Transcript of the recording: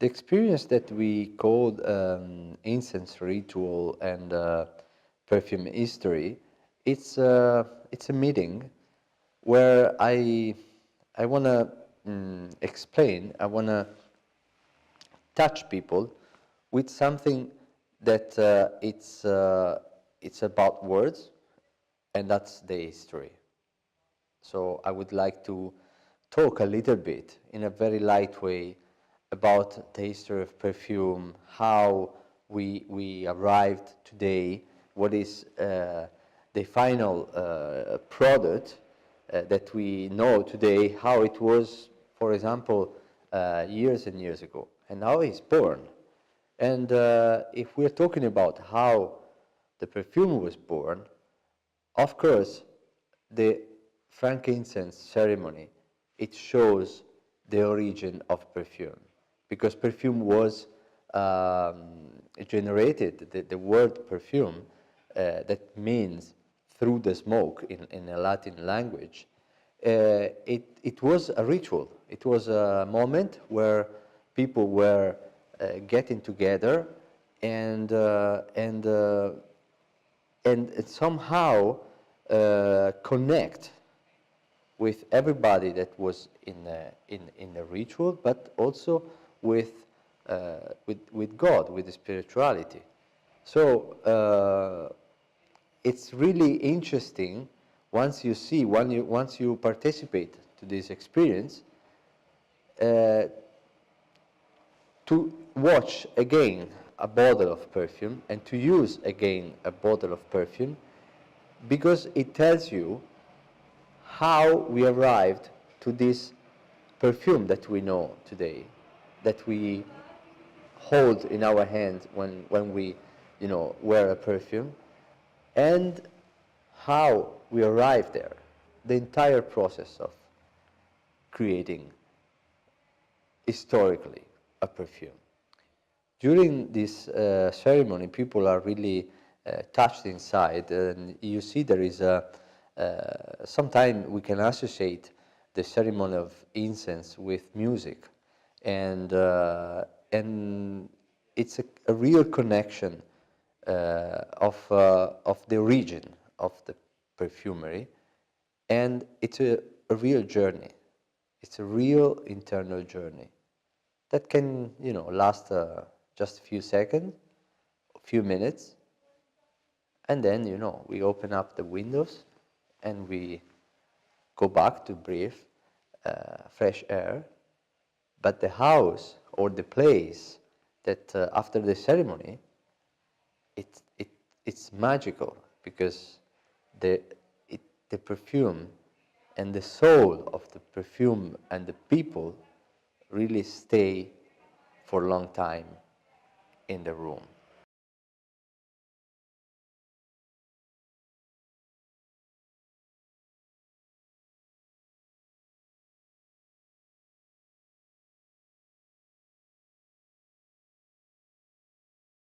The experience that we called incense ritual and perfume history, it's a meeting where I wanna explain, I wanna touch people with something that it's about words, and that's the history. So I would like to talk a little bit in a very light way about the history of perfume, how we arrived today, what is the final product that we know today, how it was, for example, years and years ago, and how it's born. And if we're talking about how the perfume was born, of course, the frankincense ceremony, it shows the origin of perfume, because perfume was generated, the word perfume, that means through the smoke in a Latin language, it was a ritual. It was a moment where people were getting together and somehow connect with everybody that was in the ritual, but also with God, with the spirituality. So it's really interesting once you participate to this experience, to watch again a bottle of perfume and to use again a bottle of perfume, because it tells you how we arrived to this perfume that we know today, that we hold in our hands when we, wear a perfume, and how we arrived there, the entire process of creating historically a perfume. During this ceremony, people are really touched inside, and you see there is sometimes we can associate the ceremony of incense with music, and it's a real connection of the origin of the perfumery, and it's a real journey. It's a real internal journey that can, last just a few seconds, a few minutes, and then, we open up the windows and we go back to breathe fresh air. But the house or the place that after the ceremony, it's magical, because the perfume and the soul of the perfume and the people really stay for a long time in the room.